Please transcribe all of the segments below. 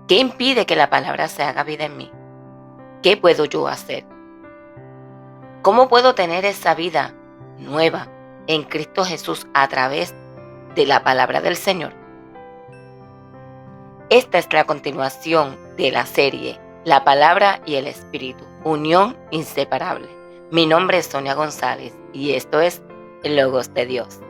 ¿Qué impide que la palabra se haga vida en mí? ¿Qué puedo yo hacer? ¿Cómo puedo tener esa vida nueva en Cristo Jesús a través de la palabra del Señor? Esta es la continuación de la serie La Palabra y el Espíritu, unión inseparable. Mi nombre es Sonia González y esto es Logos de Dios.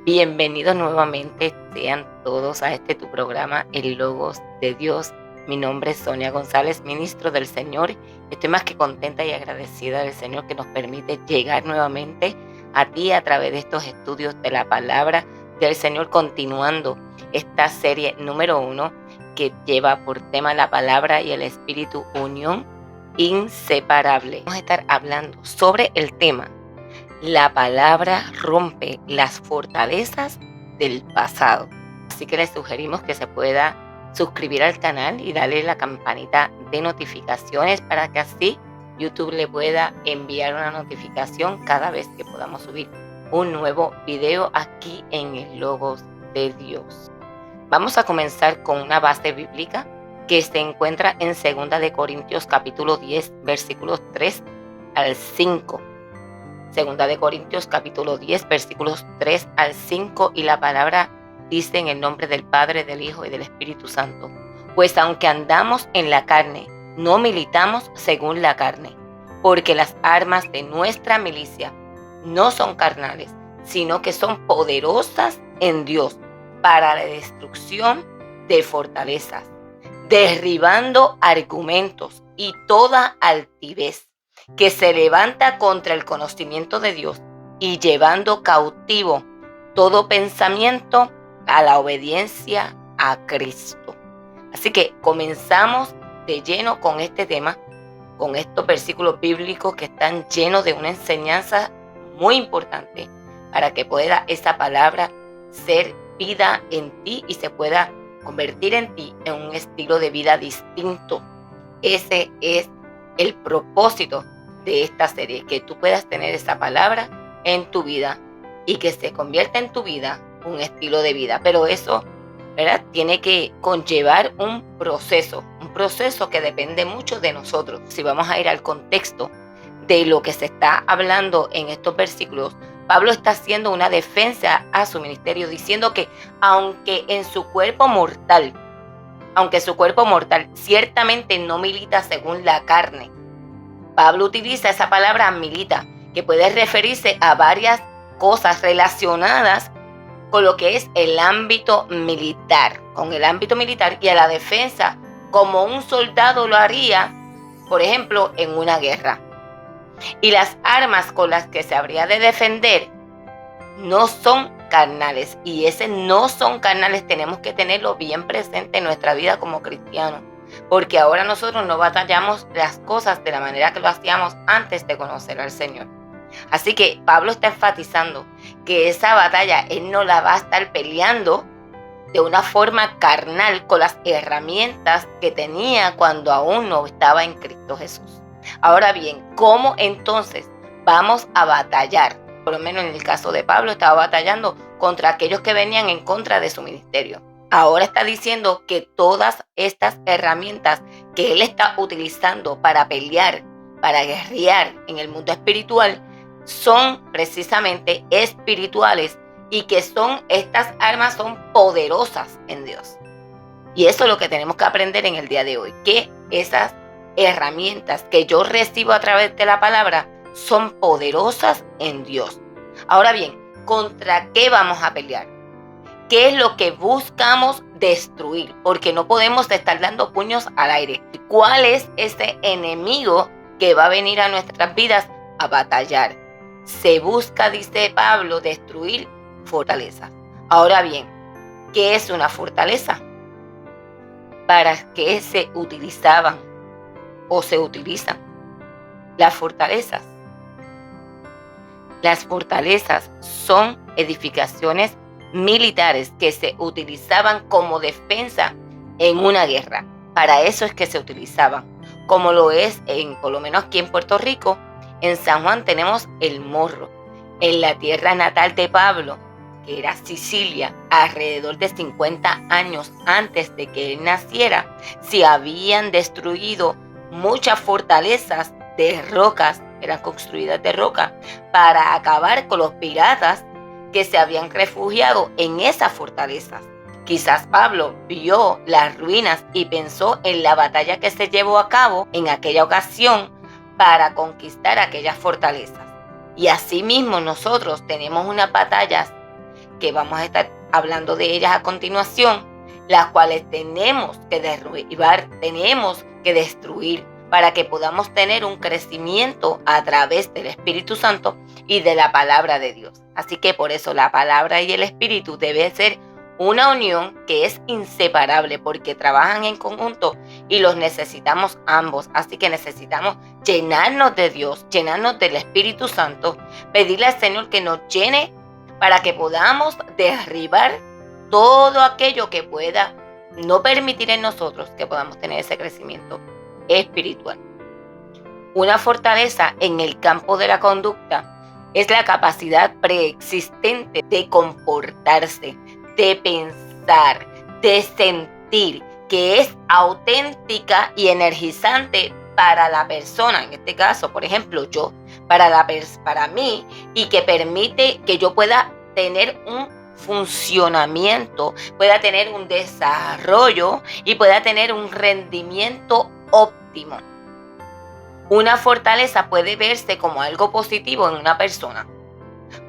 Bienvenidos nuevamente sean todos a tu programa, El Logos de Dios. Mi nombre es Sonia González, ministro del Señor. Estoy más que contenta y agradecida del Señor que nos permite llegar nuevamente a ti a través de estos estudios de la palabra del Señor, continuando esta serie número 1 que lleva por tema la palabra y el Espíritu, unión inseparable. Vamos a estar hablando sobre el tema: la palabra rompe las fortalezas del pasado. Así que les sugerimos que se pueda suscribir al canal y darle la campanita de notificaciones para que así YouTube le pueda enviar una notificación cada vez que podamos subir un nuevo video aquí en el Logos de Dios. Vamos a comenzar con una base bíblica que se encuentra en 2 de Corintios capítulo 10 versículos 3 al 5. 2 de Corintios capítulo 10 versículos 3 al 5, y la palabra dice: en el nombre del Padre, del Hijo y del Espíritu Santo. Pues aunque andamos en la carne, no militamos según la carne, porque las armas de nuestra milicia no son carnales, sino que son poderosas en Dios para la destrucción de fortalezas, derribando argumentos y toda altivez que se levanta contra el conocimiento de Dios, y llevando cautivo todo pensamiento a la obediencia a Cristo. Así que comenzamos de lleno con este tema, con estos versículos bíblicos que están llenos de una enseñanza muy importante para que pueda esa palabra ser vida en ti y se pueda convertir en ti en un estilo de vida distinto. Ese es el propósito de esta serie, que tú puedas tener esa palabra en tu vida y que se convierta en tu vida un estilo de vida. Pero eso, ¿verdad?, tiene que conllevar un proceso que depende mucho de nosotros. Si vamos a ir al contexto de lo que se está hablando en estos versículos, Pablo está haciendo una defensa a su ministerio, diciendo que aunque su cuerpo mortal ciertamente no milita según la carne. Pablo utiliza esa palabra milita, que puede referirse a varias cosas relacionadas con lo que es el ámbito militar, y a la defensa como un soldado lo haría, por ejemplo, en una guerra. Y las armas con las que se habría de defender no son carnales, y ese no son carnales tenemos que tenerlo bien presente en nuestra vida como cristianos, porque ahora nosotros no batallamos las cosas de la manera que lo hacíamos antes de conocer al Señor. Así que Pablo está enfatizando que esa batalla él no la va a estar peleando de una forma carnal con las herramientas que tenía cuando aún no estaba en Cristo Jesús. Ahora bien, ¿cómo entonces vamos a batallar? Por lo menos en el caso de Pablo, estaba batallando contra aquellos que venían en contra de su ministerio. Ahora está diciendo que todas estas herramientas que él está utilizando para pelear, para guerrear en el mundo espiritual, son precisamente espirituales, y que estas armas son poderosas en Dios. Y eso es lo que tenemos que aprender en el día de hoy, que esas herramientas que yo recibo a través de la palabra son poderosas en Dios. Ahora bien, ¿contra qué vamos a pelear? ¿Qué es lo que buscamos destruir? Porque no podemos estar dando puños al aire. ¿Cuál es ese enemigo que va a venir a nuestras vidas a batallar? Se busca, dice Pablo, destruir fortalezas. Ahora bien, ¿qué es una fortaleza? ¿Para qué se utilizaban o se utilizan las fortalezas? Las fortalezas son edificaciones militares que se utilizaban como defensa en una guerra. Para eso es que se utilizaban, como lo es por lo menos aquí en Puerto Rico. En San Juan tenemos el Morro. En la tierra natal de Pablo, que era Sicilia, alrededor de 50 años antes de que él naciera, se habían destruido muchas fortalezas de rocas, eran construidas de roca, para acabar con los piratas que se habían refugiado en esas fortalezas. Quizás Pablo vio las ruinas y pensó en la batalla que se llevó a cabo en aquella ocasión para conquistar aquellas fortalezas. Y asimismo nosotros tenemos unas batallas que vamos a estar hablando de ellas a continuación, las cuales tenemos que derribar, tenemos que destruir para que podamos tener un crecimiento a través del Espíritu Santo y de la palabra de Dios. Así que por eso la palabra y el Espíritu debe ser una unión que es inseparable porque trabajan en conjunto y los necesitamos ambos. Así que necesitamos llenarnos de Dios, llenarnos del Espíritu Santo, pedirle al Señor que nos llene para que podamos derribar todo aquello que pueda no permitir en nosotros que podamos tener ese crecimiento espiritual. Una fortaleza en el campo de la conducta es la capacidad preexistente de comportarse, de pensar, de sentir, que es auténtica y energizante para la persona, en este caso, por ejemplo, yo, para mí, y que permite que yo pueda tener un funcionamiento, pueda tener un desarrollo y pueda tener un rendimiento óptimo. Una fortaleza puede verse como algo positivo en una persona.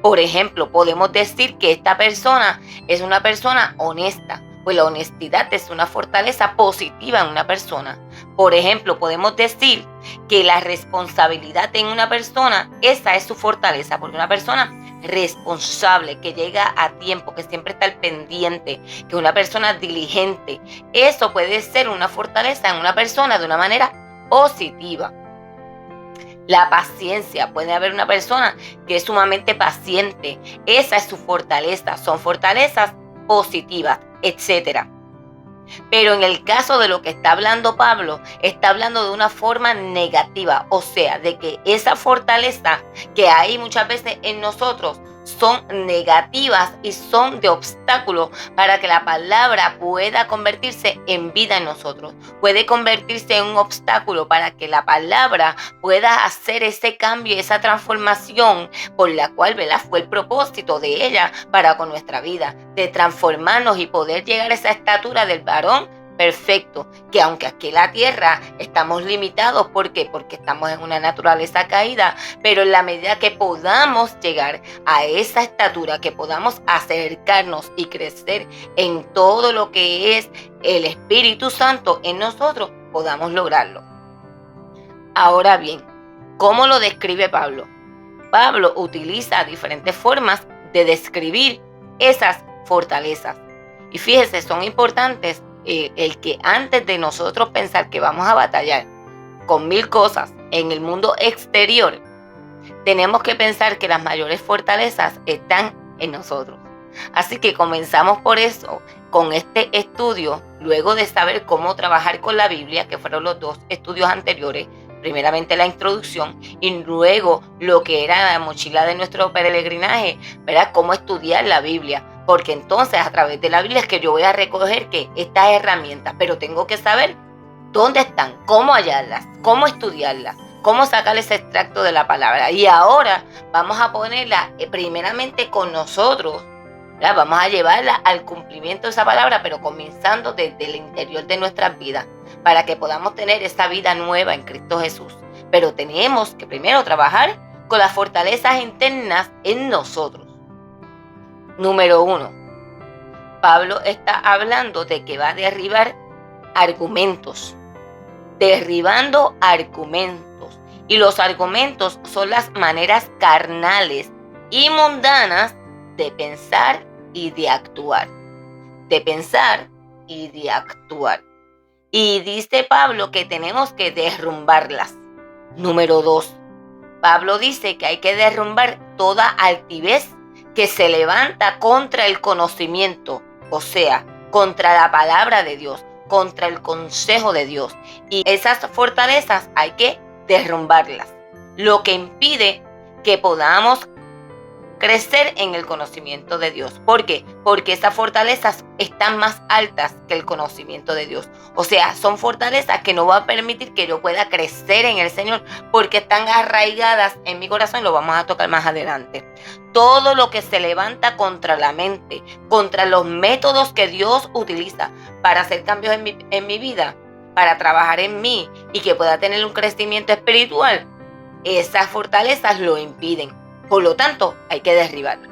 Por ejemplo, podemos decir que esta persona es una persona honesta, pues la honestidad es una fortaleza positiva en una persona. Por ejemplo, podemos decir que la responsabilidad en una persona, esa es su fortaleza, porque una persona responsable, que llega a tiempo, que siempre está al pendiente, que una persona diligente, eso puede ser una fortaleza en una persona de una manera positiva. La paciencia, puede haber una persona que es sumamente paciente, esa es su fortaleza, son fortalezas positivas, etc. Pero en el caso de lo que está hablando Pablo, está hablando de una forma negativa, o sea, de que esa fortaleza que hay muchas veces en nosotros son negativas y son de obstáculo para que la palabra pueda convertirse en vida en nosotros. Puede convertirse en un obstáculo para que la palabra pueda hacer ese cambio, esa transformación por la cual, ¿verdad?, fue el propósito de ella para con nuestra vida, de transformarnos y poder llegar a esa estatura del varón perfecto, que aunque aquí en la tierra estamos limitados, ¿por qué? Porque estamos en una naturaleza caída, pero en la medida que podamos llegar a esa estatura, que podamos acercarnos y crecer en todo lo que es el Espíritu Santo en nosotros, podamos lograrlo. Ahora bien, ¿cómo lo describe Pablo? Pablo utiliza diferentes formas de describir esas fortalezas. Y fíjese, son importantes el que antes de nosotros pensar que vamos a batallar con 1000 cosas en el mundo exterior, tenemos que pensar que las mayores fortalezas están en nosotros. Así que comenzamos por eso, con este estudio, luego de saber cómo trabajar con la Biblia, que fueron los 2 estudios anteriores, primeramente la introducción y luego lo que era la mochila de nuestro peregrinaje, ¿verdad? Cómo estudiar la Biblia. Porque entonces a través de la Biblia es que yo voy a recoger que estas herramientas, pero tengo que saber dónde están, cómo hallarlas, cómo estudiarlas, cómo sacar ese extracto de la palabra. Y ahora vamos a ponerla primeramente con nosotros, ¿verdad? Vamos a llevarla al cumplimiento de esa palabra, pero comenzando desde el interior de nuestras vidas, para que podamos tener esa vida nueva en Cristo Jesús. Pero tenemos que primero trabajar con las fortalezas internas en nosotros. Número 1. Pablo está hablando de que va a derribar argumentos. Derribando argumentos. Y los argumentos son las maneras carnales y mundanas de pensar y de actuar. De pensar y de actuar. Y dice Pablo que tenemos que derrumbarlas. Número 2. Pablo dice que hay que derrumbar toda altivez que se levanta contra el conocimiento, o sea, contra la palabra de Dios, contra el consejo de Dios. Y esas fortalezas hay que derrumbarlas. Lo que impide que podamos crecer en el conocimiento de Dios. ¿Por qué? Porque esas fortalezas están más altas que el conocimiento de Dios. O sea, son fortalezas que no van a permitir que yo pueda crecer en el Señor, porque están arraigadas en mi corazón, y lo vamos a tocar más adelante. Todo lo que se levanta contra la mente, contra los métodos que Dios utiliza para hacer cambios en mi vida, para trabajar en mí y que pueda tener un crecimiento espiritual, esas fortalezas lo impiden. Por lo tanto, hay que derribarlas.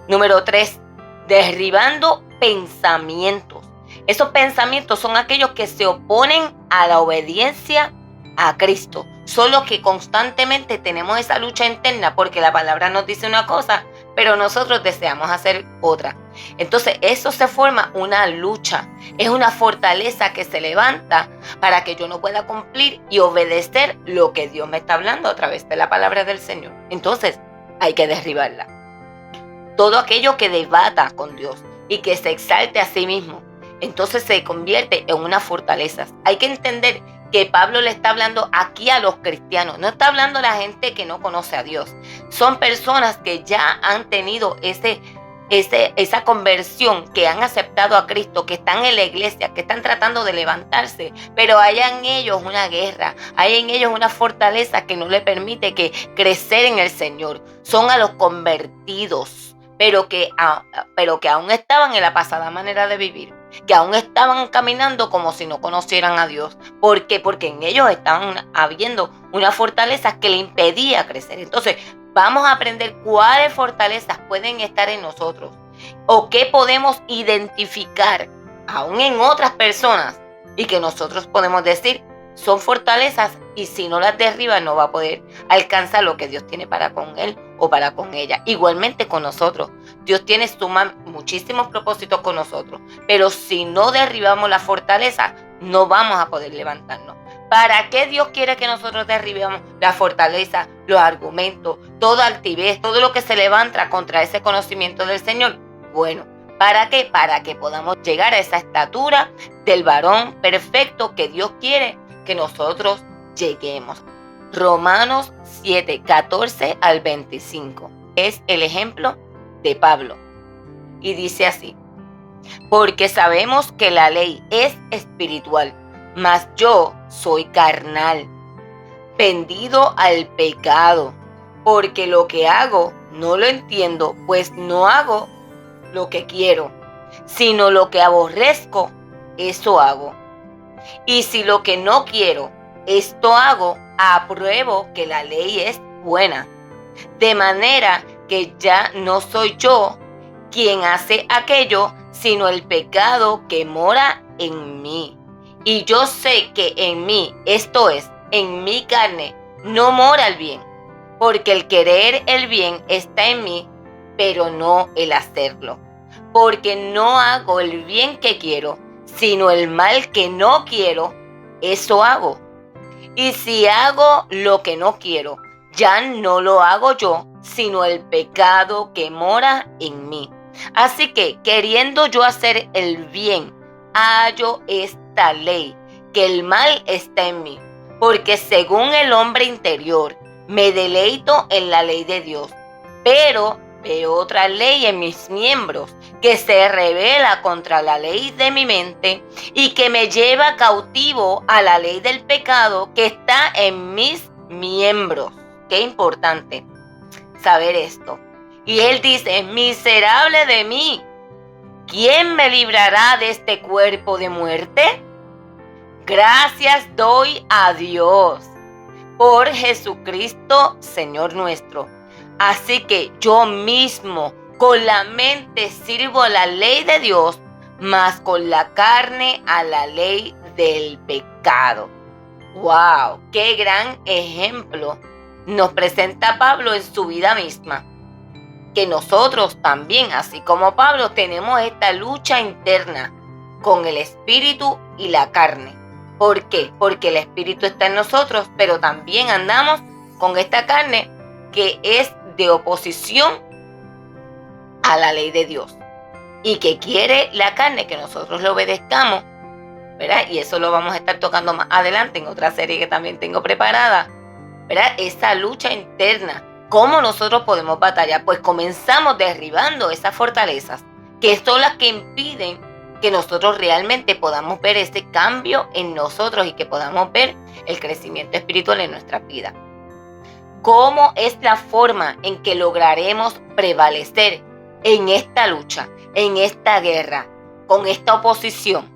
Número 3, derribando pensamientos. Esos pensamientos son aquellos que se oponen a la obediencia a Cristo. Solo que constantemente tenemos esa lucha interna, porque la palabra nos dice una cosa, pero nosotros deseamos hacer otra. Entonces eso se forma una lucha, es una fortaleza que se levanta para que yo no pueda cumplir y obedecer lo que Dios me está hablando a través de la palabra del Señor. Entonces hay que derribarla. Todo aquello que debata con Dios y que se exalte a sí mismo, entonces se convierte en una fortaleza. Hay que entender que Pablo le está hablando aquí a los cristianos, no está hablando a la gente que no conoce a Dios. Son personas que ya han tenido esa conversión, que han aceptado a Cristo, que están en la iglesia, que están tratando de levantarse, pero hay en ellos una guerra, hay en ellos una fortaleza que no le permite que crecer en el Señor. Son a los convertidos, pero que aún estaban en la pasada manera de vivir, que aún estaban caminando como si no conocieran a Dios. ¿Por qué? Porque en ellos estaban habiendo una fortaleza que le impedía crecer. Entonces, vamos a aprender cuáles fortalezas pueden estar en nosotros o qué podemos identificar aún en otras personas y que nosotros podemos decir son fortalezas, y si no las derriba no va a poder alcanzar lo que Dios tiene para con él o para con ella. Igualmente con nosotros, Dios tiene muchísimos propósitos con nosotros, pero si no derribamos la fortaleza no vamos a poder levantarnos. ¿Para qué Dios quiere que nosotros derribemos la fortaleza, los argumentos, toda altivez, todo lo que se levanta contra ese conocimiento del Señor? Bueno, ¿para qué? Para que podamos llegar a esa estatura del varón perfecto que Dios quiere que nosotros lleguemos. Romanos 7, 14 al 25 es el ejemplo de Pablo. Y dice así: porque sabemos que la ley es espiritual, mas yo soy carnal, vendido al pecado, porque lo que hago no lo entiendo, pues no hago lo que quiero, sino lo que aborrezco, eso hago. Y si lo que no quiero, esto hago, apruebo que la ley es buena. De manera que ya no soy yo quien hace aquello, sino el pecado que mora en mí. Y yo sé que en mí, esto es, en mi carne, no mora el bien, porque el querer el bien está en mí, pero no el hacerlo. Porque no hago el bien que quiero, sino el mal que no quiero, eso hago. Y si hago lo que no quiero, ya no lo hago yo, sino el pecado que mora en mí. Así que, queriendo yo hacer el bien, hallo esta ley, que el mal está en mí. Porque según el hombre interior, me deleito en la ley de Dios, pero veo otra ley en mis miembros, que se revela contra la ley de mi mente y que me lleva cautivo a la ley del pecado que está en mis miembros. Qué importante saber esto. Y él dice: miserable de mí, ¿quién me librará de este cuerpo de muerte? Gracias doy a Dios por Jesucristo, Señor nuestro. Así que yo mismo con la mente sirvo a la ley de Dios, mas con la carne a la ley del pecado. ¡Wow! ¡Qué gran ejemplo nos presenta Pablo en su vida misma! Que nosotros también, así como Pablo, tenemos esta lucha interna con el espíritu y la carne. ¿Por qué? Porque el espíritu está en nosotros, pero también andamos con esta carne que es de oposición a la ley de Dios y que quiere la carne que nosotros le obedezcamos, ¿verdad? Y eso lo vamos a estar tocando más adelante en otra serie que también tengo preparada, ¿verdad? Esa lucha interna ¿Cómo nosotros podemos batallar? Pues comenzamos derribando esas fortalezas, que son las que impiden que nosotros realmente podamos ver ese cambio en nosotros y que podamos ver el crecimiento espiritual en nuestra vida. ¿Cómo es la forma en que lograremos prevalecer en esta lucha, en esta guerra, con esta oposición?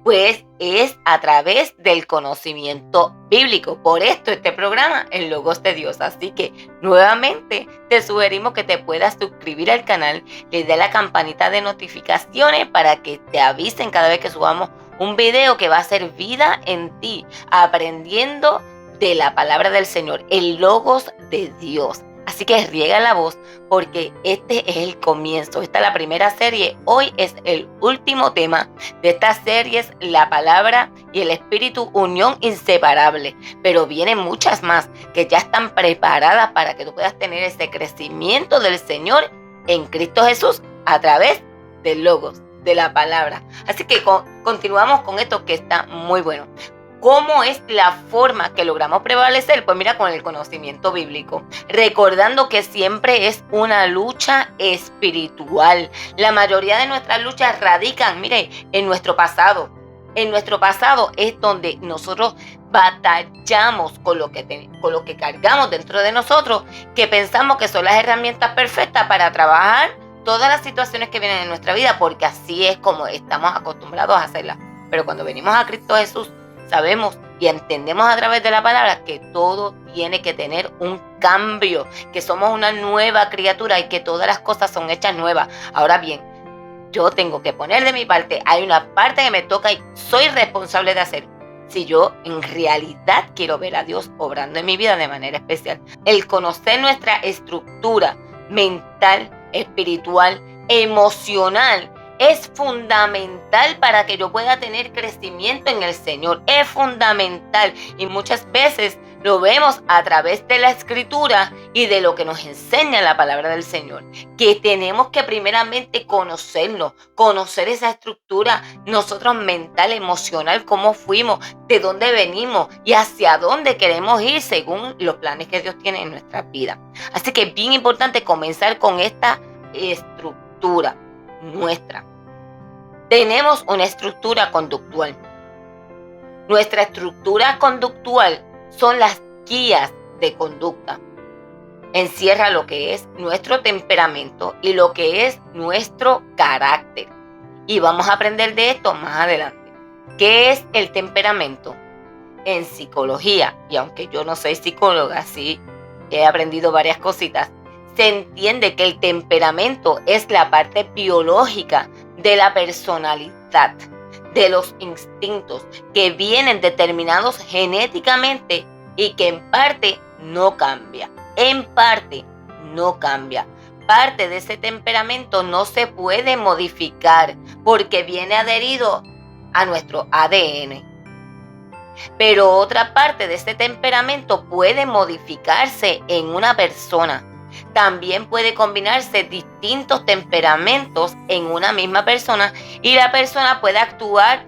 Pues es a través del conocimiento bíblico. Por esto este programa, el Logos de Dios. Así que nuevamente te sugerimos que te puedas suscribir al canal, le dé la campanita de notificaciones para que te avisen cada vez que subamos un video que va a ser vida en ti, aprendiendo de la palabra del Señor, el Logos de Dios. Así que riega la voz porque este es el comienzo. Esta es la primera serie. Hoy es el último tema de esta serie. Es la palabra y el espíritu, unión inseparable. Pero vienen muchas más que ya están preparadas para que tú puedas tener ese crecimiento del Señor en Cristo Jesús a través del Logos, de la palabra. Así que continuamos con esto que está muy bueno. ¿Cómo es la forma que logramos prevalecer? Pues mira, con el conocimiento bíblico, recordando que siempre es una lucha espiritual. La mayoría de nuestras luchas radican, mire, en nuestro pasado. En nuestro pasado es donde nosotros batallamos con lo que cargamos dentro de nosotros, que pensamos que son las herramientas perfectas para trabajar todas las situaciones que vienen en nuestra vida, porque así es como estamos acostumbrados a hacerlas. Pero cuando venimos a Cristo Jesús, sabemos y entendemos a través de la palabra que todo tiene que tener un cambio, que somos una nueva criatura y que todas las cosas son hechas nuevas. Ahora bien, yo tengo que poner de mi parte, hay una parte que me toca y soy responsable de hacer. Si yo en realidad quiero ver a Dios obrando en mi vida de manera especial. El conocer nuestra estructura mental, espiritual, emocional, es fundamental para que yo pueda tener crecimiento en el Señor. Es fundamental y muchas veces lo vemos a través de la Escritura y de lo que nos enseña la palabra del Señor. Que tenemos que primeramente conocerlo, conocer esa estructura, nosotros mental, emocional, cómo fuimos, de dónde venimos y hacia dónde queremos ir según los planes que Dios tiene en nuestra vida. Así que es bien importante comenzar con esta estructura nuestra. Tenemos una estructura conductual. Nuestra estructura conductual son las guías de conducta. Encierra lo que es nuestro temperamento y lo que es nuestro carácter. Y vamos a aprender de esto más adelante. ¿Qué es el temperamento? En psicología, y aunque yo no soy psicóloga, sí he aprendido varias cositas, se entiende que el temperamento es la parte biológica de la personalidad, de los instintos que vienen determinados genéticamente y que en parte no cambia. En parte no cambia. Parte de ese temperamento no se puede modificar porque viene adherido a nuestro ADN. Pero otra parte de ese temperamento puede modificarse en una persona. También puede combinarse distintos temperamentos en una misma persona y la persona puede actuar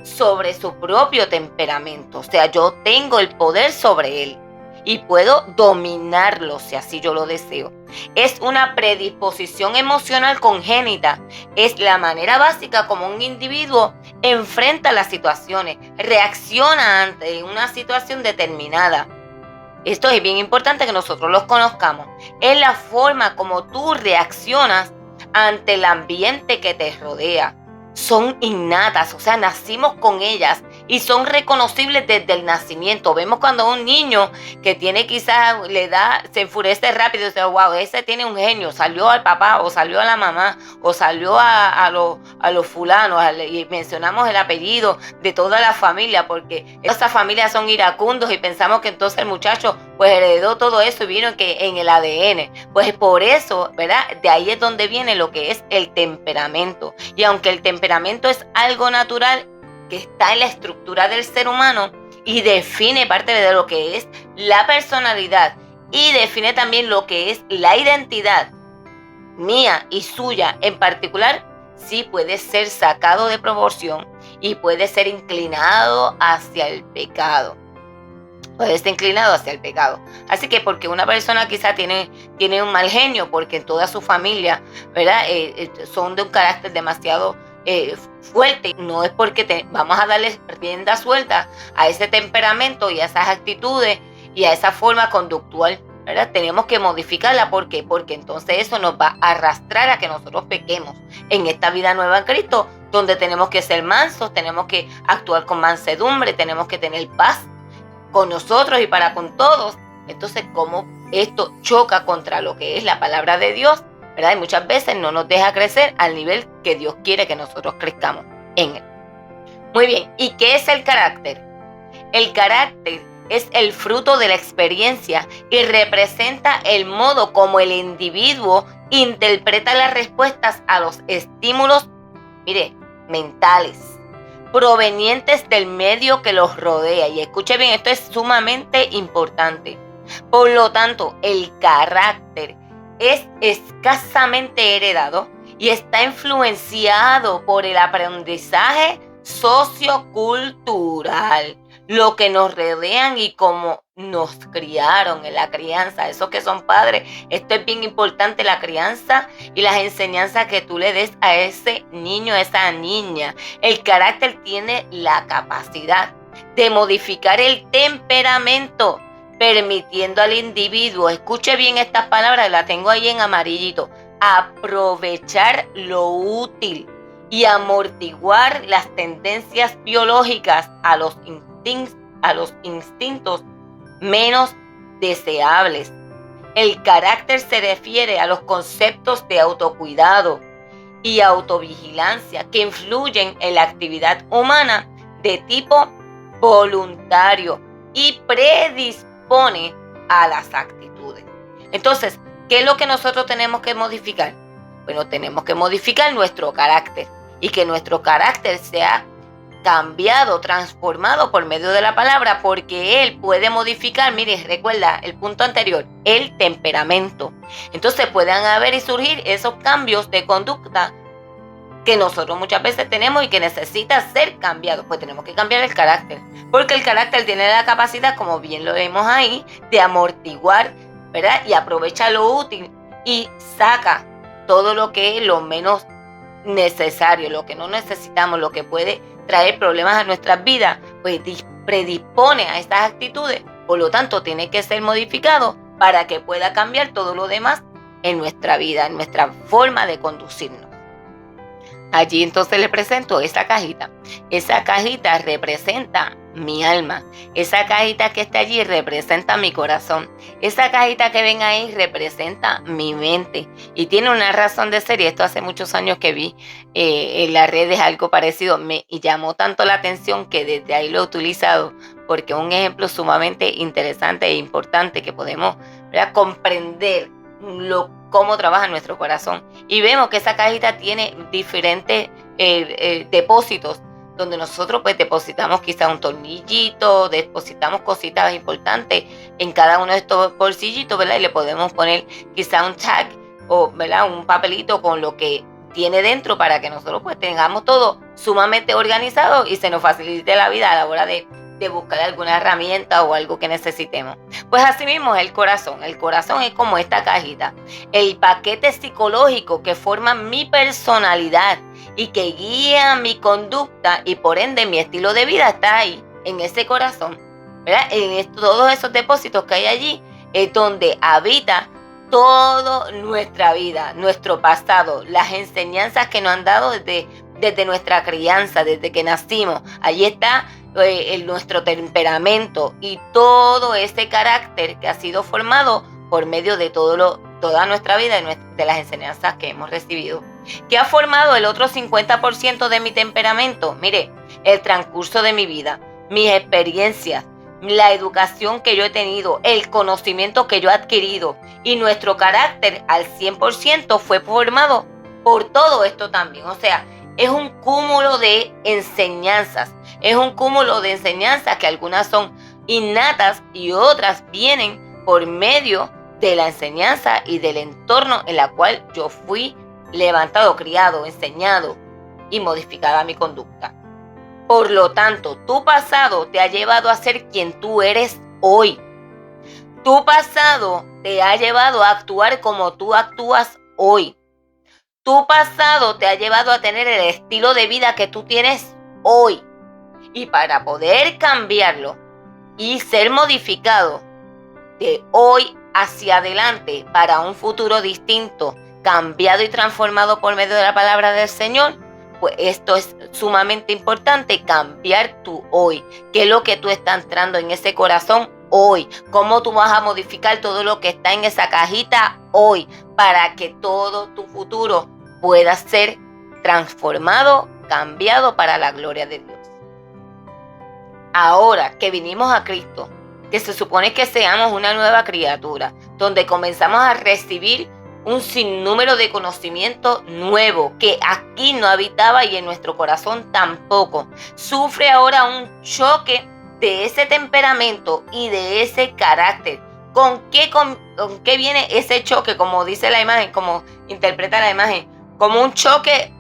sobre su propio temperamento. O sea, yo tengo el poder sobre él y puedo dominarlo si así yo lo deseo. Es una predisposición emocional congénita. Es la manera básica como un individuo enfrenta las situaciones, reacciona ante una situación determinada. Esto es bien importante que nosotros los conozcamos. Es la forma como tú reaccionas ante el ambiente que te rodea. Son innatas, o sea, nacimos con ellas y son reconocibles desde el nacimiento. Vemos cuando un niño que tiene quizás, se enfurece rápido y dice, wow, ese tiene un genio, salió al papá o salió a la mamá o salió a los fulanos y mencionamos el apellido de toda la familia porque esas familias son iracundos y pensamos que entonces el muchacho pues heredó todo eso y vino en el ADN. Pues por eso, ¿verdad? De ahí es donde viene lo que es el temperamento. Y aunque el temperamento es algo natural que está en la estructura del ser humano y define parte de lo que es la personalidad y define también lo que es la identidad mía y suya en particular, sí puede ser sacado de proporción y puede ser inclinado hacia el pecado. puede estar inclinado hacia el pecado. Así que porque una persona quizá tiene un mal genio, porque en toda su familia, ¿verdad? Son de un carácter demasiado fuerte, no es porque vamos a darle rienda suelta a ese temperamento y a esas actitudes y a esa forma conductual, ¿verdad? Tenemos que modificarla. ¿Por qué? Porque entonces eso nos va a arrastrar a que nosotros pequemos en esta vida nueva en Cristo, donde tenemos que ser mansos, tenemos que actuar con mansedumbre, tenemos que tener paz con nosotros y para con todos. Entonces, ¿cómo esto choca contra lo que es la palabra de Dios? ¿Verdad? Y muchas veces no nos deja crecer al nivel que Dios quiere que nosotros crezcamos en él. Muy bien, ¿y qué es el carácter? El carácter es el fruto de la experiencia y representa el modo como el individuo interpreta las respuestas a los estímulos, mentales, provenientes del medio que los rodea. Y escuche bien, esto es sumamente importante. Por lo tanto, el carácter es escasamente heredado y está influenciado por el aprendizaje sociocultural, lo que nos rodean y cómo nos criaron en la crianza. Esos que son padres, esto es bien importante, la crianza y las enseñanzas que tú le des a ese niño, a esa niña. El carácter tiene la capacidad de modificar el temperamento, permitiendo al individuo, escuche bien estas palabras, las tengo ahí en amarillito, aprovechar lo útil y amortiguar las tendencias biológicas a los instintos menos deseables. El carácter se refiere a los conceptos de autocuidado y autovigilancia que influyen en la actividad humana de tipo voluntario y predispone a las actitudes. Entonces, ¿qué es lo que nosotros tenemos que modificar? Bueno, tenemos que modificar nuestro carácter y que nuestro carácter sea cambiado, transformado por medio de la palabra, porque él puede modificar, recuerda el punto anterior, el temperamento. Entonces pueden haber y surgir esos cambios de conducta que nosotros muchas veces tenemos y que necesita ser cambiado. Pues tenemos que cambiar el carácter, porque el carácter tiene la capacidad, como bien lo vemos ahí, de amortiguar, ¿verdad? Y aprovecha lo útil y saca todo lo que es lo menos necesario, lo que no necesitamos, lo que puede traer problemas a nuestras vidas, pues predispone a estas actitudes. Por lo tanto, tiene que ser modificado para que pueda cambiar todo lo demás en nuestra vida, en nuestra forma de conducirnos. Allí entonces le presento esa cajita. Esa cajita representa mi alma. Esa cajita que está allí representa mi corazón. Esa cajita que ven ahí representa mi mente. Y tiene una razón de ser, y esto hace muchos años que vi en las redes algo parecido. Me llamó tanto la atención que desde ahí lo he utilizado, porque es un ejemplo sumamente interesante e importante que podemos, ¿verdad?, comprender cómo trabaja nuestro corazón. Y vemos que esa cajita tiene diferentes depósitos, donde nosotros pues depositamos quizá un tornillito, depositamos cositas importantes en cada uno de estos bolsillitos, ¿verdad? Y le podemos poner quizá un tag o, ¿verdad?, un papelito con lo que tiene dentro para que nosotros pues tengamos todo sumamente organizado y se nos facilite la vida a la hora de buscar alguna herramienta o algo que necesitemos. Pues así mismo es el corazón. El corazón es como esta cajita, el paquete psicológico que forma mi personalidad y que guía mi conducta y por ende mi estilo de vida está ahí, en ese corazón, ¿verdad? En todos esos depósitos que hay allí es donde habita toda nuestra vida, nuestro pasado, las enseñanzas que nos han dado desde nuestra crianza, desde que nacimos. Allí está nuestro temperamento y todo ese carácter que ha sido formado por medio de toda nuestra vida y de las enseñanzas que hemos recibido. ¿Qué ha formado el otro 50% de mi temperamento? El transcurso de mi vida, mis experiencias, la educación que yo he tenido, el conocimiento que yo he adquirido, y nuestro carácter al 100% fue formado por todo esto también. O sea, es un cúmulo de enseñanzas, que algunas son innatas y otras vienen por medio de la enseñanza y del entorno en la cual yo fui levantado, criado, enseñado y modificada mi conducta. Por lo tanto, tu pasado te ha llevado a ser quien tú eres hoy. Tu pasado te ha llevado a actuar como tú actúas hoy. Tu pasado te ha llevado a tener el estilo de vida que tú tienes hoy. Y para poder cambiarlo y ser modificado de hoy hacia adelante para un futuro distinto, cambiado y transformado por medio de la palabra del Señor, pues esto es sumamente importante, cambiar tu hoy. ¿Qué es lo que tú estás entrando en ese corazón hoy? ¿Cómo tú vas a modificar todo lo que está en esa cajita hoy para que todo tu futuro pueda ser transformado, cambiado para la gloria de Dios? Ahora que vinimos a Cristo, que se supone que seamos una nueva criatura, donde comenzamos a recibir un sinnúmero de conocimiento nuevo que aquí no habitaba y en nuestro corazón tampoco. Sufre ahora un choque de ese temperamento y de ese carácter. ¿Con qué viene ese choque? Como dice la imagen, como interpreta la imagen, como un choque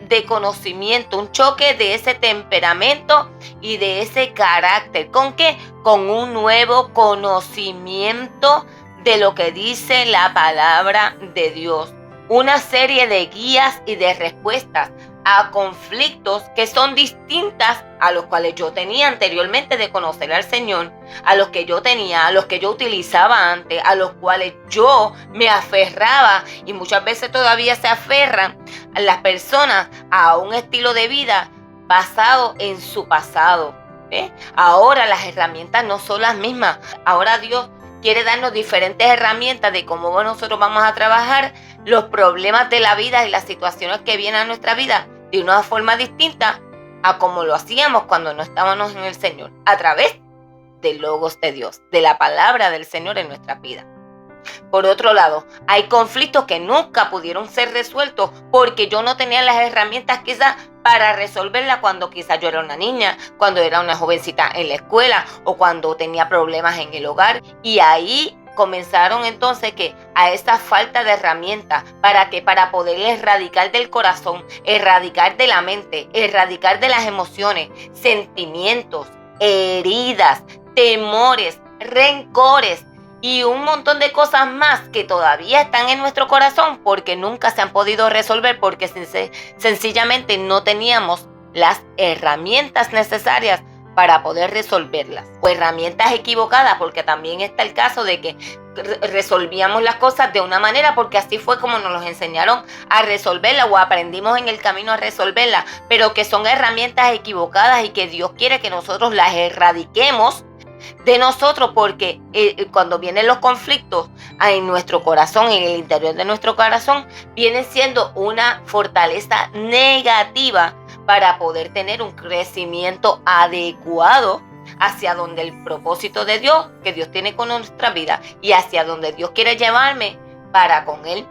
de conocimiento, un choque de ese temperamento y de ese carácter. ¿Con qué? Con un nuevo conocimiento de lo que dice la palabra de Dios. Una serie de guías y de respuestas a conflictos que son distintas a los cuales yo tenía anteriormente de conocer al Señor, a los que yo tenía, a los que yo utilizaba antes, a los cuales yo me aferraba y muchas veces todavía se aferran las personas a un estilo de vida basado en su pasado. Ahora las herramientas no son las mismas. Ahora Dios quiere darnos diferentes herramientas de cómo nosotros vamos a trabajar los problemas de la vida y las situaciones que vienen a nuestra vida de una forma distinta a como lo hacíamos cuando no estábamos en el Señor, a través del Logos de Dios, de la palabra del Señor en nuestra vida. Por otro lado, hay conflictos que nunca pudieron ser resueltos porque yo no tenía las herramientas quizás para resolverla cuando quizás yo era una niña, cuando era una jovencita en la escuela o cuando tenía problemas en el hogar. Y ahí comenzaron entonces a esa falta de herramientas para poder erradicar del corazón, erradicar de la mente, erradicar de las emociones, sentimientos, heridas, temores, rencores y un montón de cosas más que todavía están en nuestro corazón porque nunca se han podido resolver porque sencillamente no teníamos las herramientas necesarias para poder resolverlas. O herramientas equivocadas, porque también está el caso de que resolvíamos las cosas de una manera porque así fue como nos los enseñaron a resolverlas o aprendimos en el camino a resolverlas, pero que son herramientas equivocadas y que Dios quiere que nosotros las erradiquemos de nosotros porque cuando vienen los conflictos en nuestro corazón, en el interior de nuestro corazón, vienen siendo una fortaleza negativa para poder tener un crecimiento adecuado hacia donde el propósito de Dios, que Dios tiene con nuestra vida y hacia donde Dios quiere llevarme para con Él.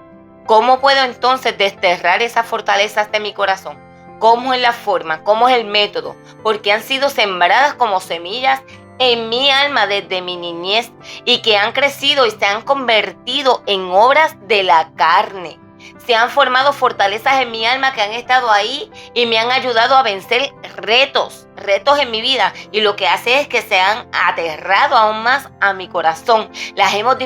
¿Cómo puedo entonces desterrar esas fortalezas de mi corazón? ¿Cómo es la forma? ¿Cómo es el método? Porque han sido sembradas como semillas en mi alma desde mi niñez y que han crecido y se han convertido en obras de la carne. Se han formado fortalezas en mi alma que han estado ahí y me han ayudado a vencer retos en mi vida, y lo que hace es que se han aterrado aún más a mi corazón. Las hemos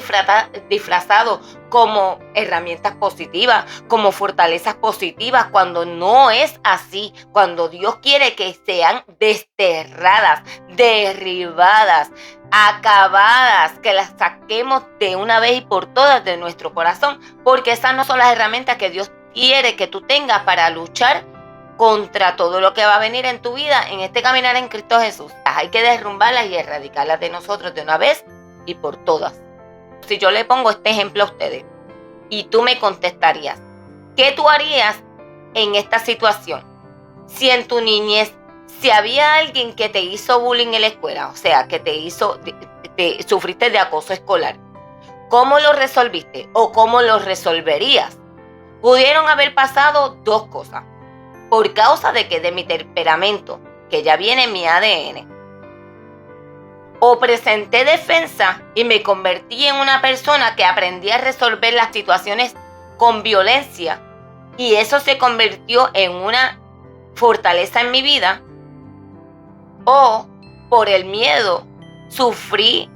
disfrazado como herramientas positivas, como fortalezas positivas, cuando no es así, cuando Dios quiere que sean desterradas, derribadas, acabadas, que las saquemos de una vez y por todas de nuestro corazón, porque esas no son las herramientas que Dios quiere que tú tengas para luchar contra todo lo que va a venir en tu vida en este caminar en Cristo Jesús. Hay que derrumbarlas y erradicarlas de nosotros de una vez y por todas. Si yo le pongo este ejemplo a ustedes y tú me contestarías, ¿qué tú harías en esta situación? Si en tu niñez, si había alguien que te hizo bullying en la escuela, o sea, que sufriste de acoso escolar, ¿cómo lo resolviste o cómo lo resolverías? Pudieron haber pasado dos cosas. Por causa de mi temperamento, que ya viene en mi ADN, o presenté defensa y me convertí en una persona que aprendí a resolver las situaciones con violencia, y eso se convirtió en una fortaleza en mi vida, o por el miedo sufrí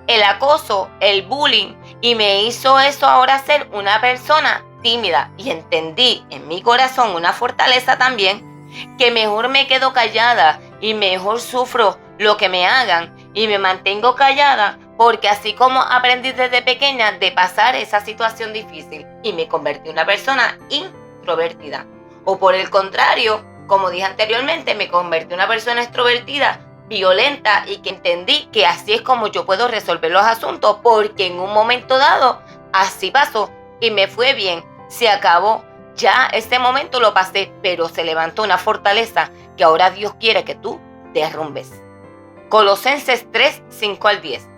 el acoso, el bullying, y me hizo eso ahora ser una persona tímida. Y entendí en mi corazón una fortaleza también, que mejor me quedo callada y mejor sufro lo que me hagan y me mantengo callada, porque así como aprendí desde pequeña de pasar esa situación difícil y me convertí en una persona introvertida. O por el contrario, como dije anteriormente, me convertí en una persona extrovertida, violenta, y que entendí que así es como yo puedo resolver los asuntos, porque en un momento dado así pasó y me fue bien, se acabó. Ya ese momento lo pasé, pero se levantó una fortaleza que ahora Dios quiere que tú derrumbes. Colosenses 3, 5 al 10.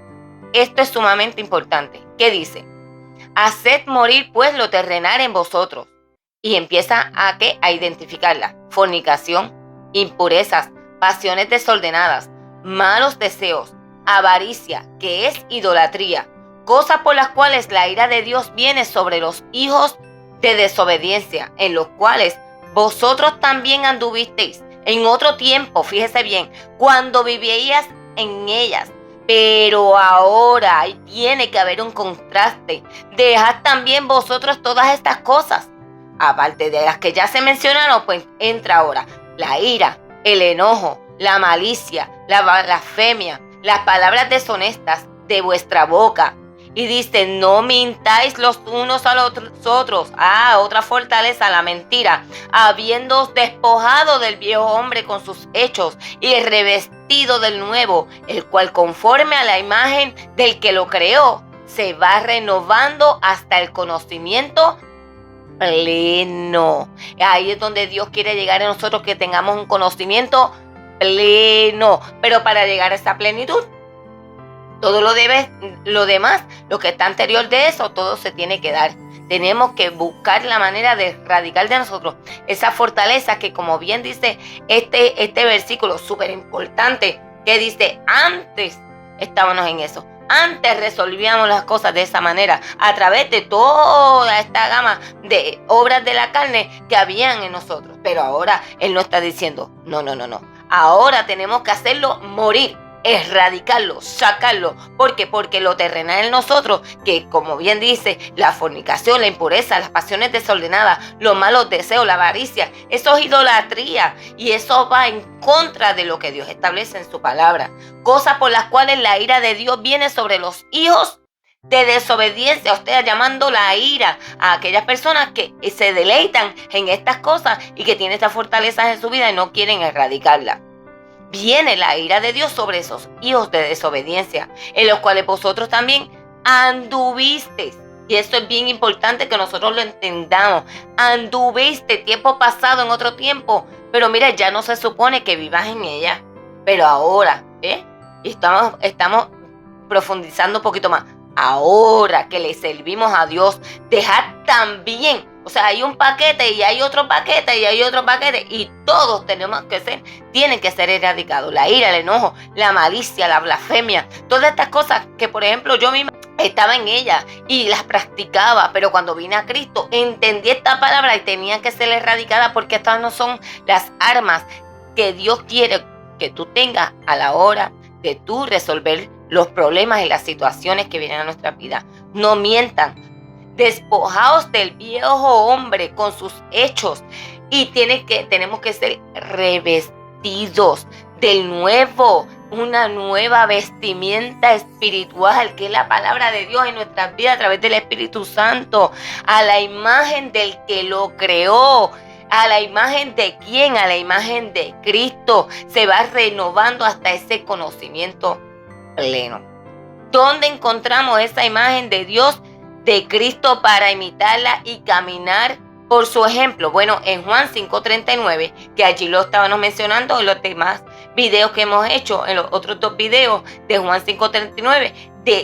Esto es sumamente importante. ¿Qué dice? Haced morir pues lo terrenal en vosotros. Y empieza a identificarla. Fornicación, impurezas, pasiones desordenadas, malos deseos, avaricia, que es idolatría, cosas por las cuales la ira de Dios viene sobre los hijos de desobediencia, en los cuales vosotros también anduvisteis en otro tiempo, fíjese bien, cuando vivíais en ellas. Pero ahora tiene que haber un contraste. Dejad también vosotros todas estas cosas. Aparte de las que ya se mencionaron, pues entra ahora la ira, el enojo, la malicia, la blasfemia, las palabras deshonestas de vuestra boca. Y dice, no mintáis los unos a los otros. Otra fortaleza, la mentira. Habiéndoos despojado del viejo hombre con sus hechos y revestido del nuevo, el cual conforme a la imagen del que lo creó, se va renovando hasta el conocimiento pleno. Ahí es donde Dios quiere llegar a nosotros, que tengamos un conocimiento pleno. Pero para llegar a esa plenitud, todo lo demás, lo que está anterior de eso, todo se tiene que dar. Tenemos que buscar la manera de erradicar de nosotros esa fortaleza que, como bien dice este versículo súper importante, que dice, antes estábamos en eso. Antes resolvíamos las cosas de esa manera, a través de toda esta gama de obras de la carne que habían en nosotros. Pero ahora Él nos está diciendo, no. Ahora tenemos que hacerlo morir, erradicarlo, sacarlo. ¿Por qué? Porque lo terrenal en nosotros, que como bien dice, la fornicación, la impureza, las pasiones desordenadas, los malos deseos, la avaricia, eso es idolatría, y eso va en contra de lo que Dios establece en su palabra. Cosas por las cuales la ira de Dios viene sobre los hijos de desobediencia. Usted llamando la ira a aquellas personas que se deleitan en estas cosas y que tienen estas fortalezas en su vida y no quieren erradicarla. Viene la ira de Dios sobre esos hijos de desobediencia, en los cuales vosotros también anduvisteis. Y esto es bien importante que nosotros lo entendamos. Anduviste tiempo pasado en otro tiempo, pero mira, ya no se supone que vivas en ella. Pero ahora, y estamos profundizando un poquito más. Ahora que le servimos a Dios, dejad también. O sea, hay un paquete y hay otro paquete y hay otro paquete, y todos tienen que ser erradicados. La ira, el enojo, la malicia, la blasfemia, todas estas cosas que, por ejemplo, yo misma estaba en ellas y las practicaba, pero cuando vine a Cristo entendí esta palabra y tenían que ser erradicadas, porque estas no son las armas que Dios quiere que tú tengas a la hora de tú resolver los problemas y las situaciones que vienen a nuestra vida. No mientan. Despojaos del viejo hombre con sus hechos, y tenemos que ser revestidos del nuevo, una nueva vestimenta espiritual, que es la palabra de Dios en nuestras vidas a través del Espíritu Santo, a la imagen del que lo creó. ¿A la imagen de quién? A la imagen de Cristo. Se va renovando hasta ese conocimiento pleno. ¿Dónde encontramos esa imagen de Dios, de Cristo, para imitarla y caminar por su ejemplo? Bueno, en Juan 5:39, que allí lo estábamos mencionando en los demás videos que hemos hecho, en los otros 2 videos de Juan 5:39,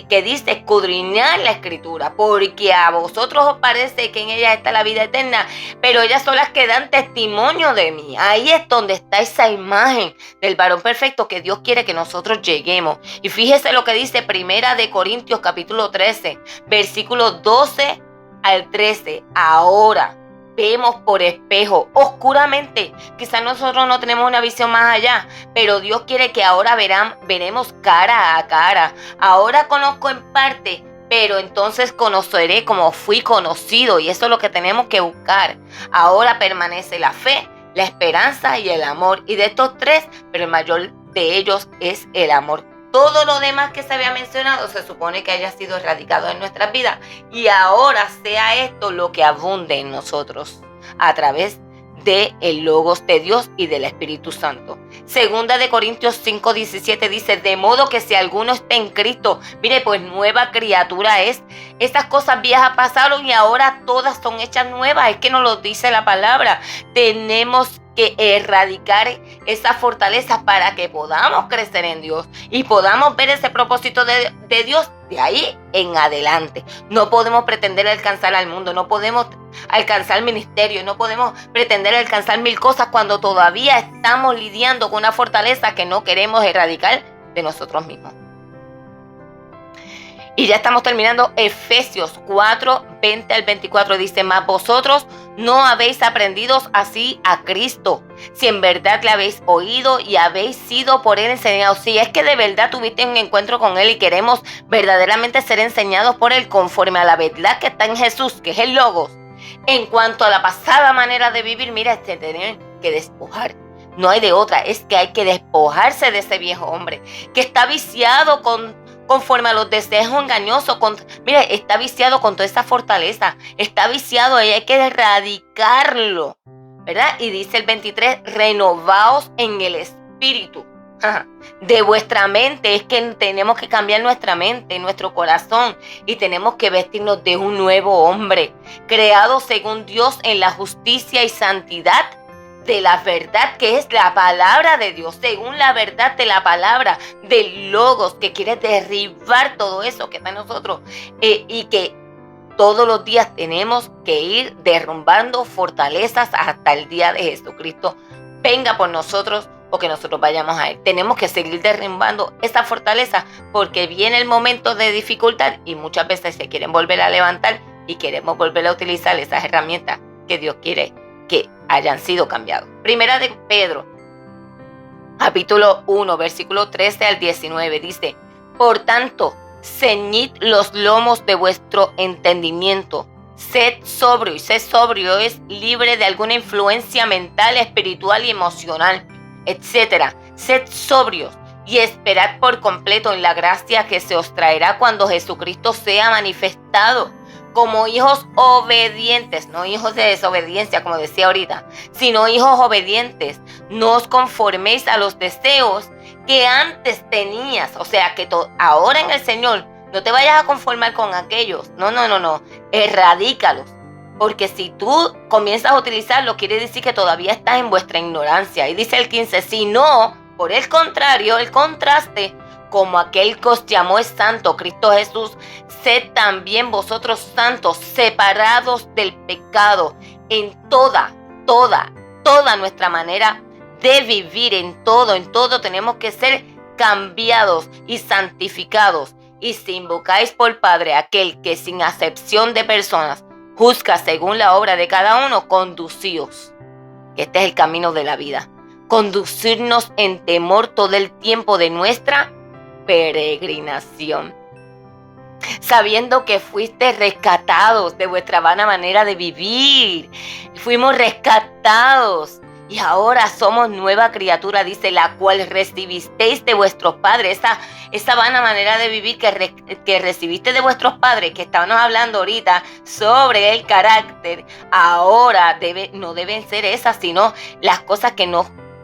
que dice escudriñar la escritura, porque a vosotros os parece que en ella está la vida eterna, pero ellas son las que dan testimonio de mí. Ahí es donde está esa imagen del varón perfecto que Dios quiere que nosotros lleguemos. Y fíjese lo que dice 1 Corintios capítulo 13, versículos 12 al 13. Ahora, vemos por espejo, oscuramente. Quizás nosotros no tenemos una visión más allá, pero Dios quiere que ahora veremos cara a cara. Ahora conozco en parte, pero entonces conoceré como fui conocido, y eso es lo que tenemos que buscar. Ahora permanece la fe, la esperanza y el amor, y de estos tres, pero el mayor de ellos es el amor. Todo lo demás que se había mencionado se supone que haya sido erradicado en nuestras vidas, y ahora sea esto lo que abunde en nosotros a través del Logos de Dios y del Espíritu Santo. Segunda de Corintios 5:17 dice: de modo que si alguno está en Cristo, mire, pues nueva criatura es. Estas cosas viejas pasaron y ahora todas son hechas nuevas. Es que nos lo dice la palabra. Tenemos que erradicar esa fortaleza para que podamos crecer en Dios y podamos ver ese propósito de Dios de ahí en adelante. No podemos pretender alcanzar al mundo, no podemos alcanzar el ministerio, no podemos pretender alcanzar 1000 cosas cuando todavía estamos lidiando con una fortaleza que no queremos erradicar de nosotros mismos. Y ya estamos terminando. Efesios 4:20 al 24 dice: mas vosotros no habéis aprendido así a Cristo, si en verdad le habéis oído y habéis sido por él enseñados. Si es que de verdad tuviste un encuentro con él y queremos verdaderamente ser enseñados por él conforme a la verdad que está en Jesús, que es el Logos. En cuanto a la pasada manera de vivir, mira, se tienen que despojar. No hay de otra, es que hay que despojarse de ese viejo hombre que está viciado conforme a los deseos engañosos. Mire, está viciado con toda esa fortaleza. Está viciado y hay que erradicarlo, ¿verdad? Y dice el 23, renovaos en el espíritu de vuestra mente. Es que tenemos que cambiar nuestra mente, nuestro corazón, y tenemos que vestirnos de un nuevo hombre, creado según Dios en la justicia y santidad de la verdad, que es la palabra de Dios, según la verdad de la palabra, del Logos, que quiere derribar todo eso que está en nosotros, y que todos los días tenemos que ir derrumbando fortalezas hasta el día de Jesucristo venga por nosotros o que nosotros vayamos a él. Tenemos que seguir derrumbando esa fortaleza porque viene el momento de dificultad y muchas veces se quieren volver a levantar y queremos volver a utilizar esas herramientas que Dios quiere que hayan sido cambiados. Primera de Pedro, capítulo 1, versículo 13 al 19, dice: por tanto, ceñid los lomos de vuestro entendimiento, sed sobrio, y sed sobrio es libre de alguna influencia mental, espiritual y emocional, etc. Sed sobrios y esperad por completo en la gracia que se os traerá cuando Jesucristo sea manifestado. Como hijos obedientes, no hijos de desobediencia, como decía ahorita, sino hijos obedientes. No os conforméis a los deseos que antes tenías. O sea, que ahora en el Señor no te vayas a conformar con aquellos. No. Erradícalos. Porque si tú comienzas a utilizarlo, quiere decir que todavía estás en vuestra ignorancia. Y dice el 15, si no, por el contrario, el contraste, como aquel que os llamó es santo, Cristo Jesús, sed también vosotros santos, separados del pecado, en toda nuestra manera de vivir, en todo tenemos que ser cambiados y santificados. Y si invocáis por Padre aquel que sin acepción de personas juzga según la obra de cada uno, conducíos. Este es el camino de la vida. Conducirnos en temor todo el tiempo de nuestra peregrinación, sabiendo que fuiste rescatados de vuestra vana manera de vivir. Fuimos rescatados y ahora somos nueva criatura, dice, la cual recibisteis de vuestros padres. Esa vana manera de vivir que recibiste de vuestros padres, que estábamos hablando ahorita sobre el carácter, ahora no deben ser esas, sino las cosas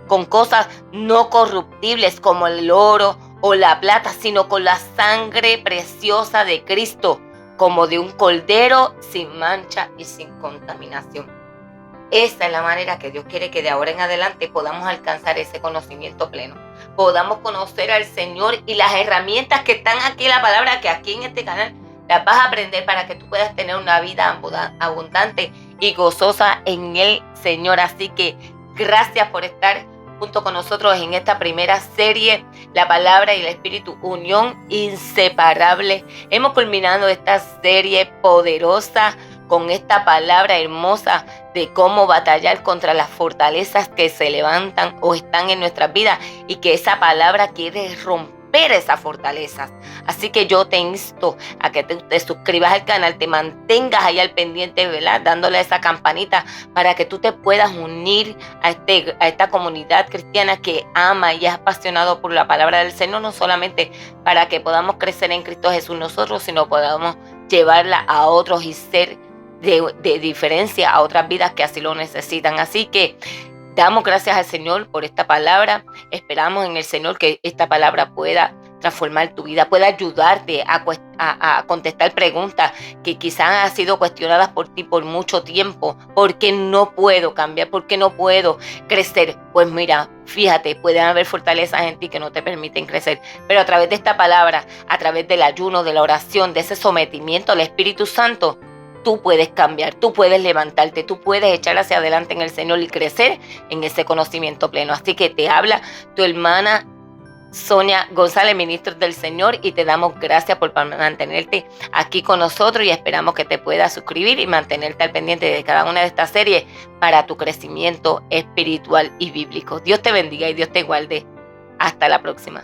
con cosas no corruptibles como el oro o la plata, sino con la sangre preciosa de Cristo, como de un cordero sin mancha y sin contaminación. Esa es la manera que Dios quiere que de ahora en adelante podamos alcanzar ese conocimiento pleno. Podamos conocer al Señor y las herramientas que están aquí en la palabra, que aquí en este canal las vas a aprender para que tú puedas tener una vida abundante y gozosa en el Señor. Así que gracias por estar junto con nosotros en esta primera serie, La Palabra y el Espíritu, unión inseparable. Hemos culminado esta serie poderosa con esta palabra hermosa de cómo batallar contra las fortalezas que se levantan o están en nuestras vidas, y que esa palabra quiere romper esas fortalezas. Así que yo te insto a que te suscribas al canal, te mantengas ahí al pendiente, ¿verdad? Dándole a esa campanita para que tú te puedas unir a esta comunidad cristiana que ama y es apasionado por la palabra del Señor, no solamente para que podamos crecer en Cristo Jesús nosotros, sino podamos llevarla a otros y ser de diferencia a otras vidas que así lo necesitan. Así que damos gracias al Señor por esta palabra. Esperamos en el Señor que esta palabra pueda transformar tu vida, pueda ayudarte a contestar preguntas que quizás han sido cuestionadas por ti por mucho tiempo. ¿Por qué no puedo cambiar? ¿Por qué no puedo crecer? Pues mira, fíjate, pueden haber fortalezas en ti que no te permiten crecer, pero a través de esta palabra, a través del ayuno, de la oración, de ese sometimiento al Espíritu Santo, tú puedes cambiar, tú puedes levantarte, tú puedes echar hacia adelante en el Señor y crecer en ese conocimiento pleno. Así que te habla tu hermana Sonia González, ministro del Señor, y te damos gracias por mantenerte aquí con nosotros, y esperamos que te puedas suscribir y mantenerte al pendiente de cada una de estas series para tu crecimiento espiritual y bíblico. Dios te bendiga y Dios te guarde. Hasta la próxima.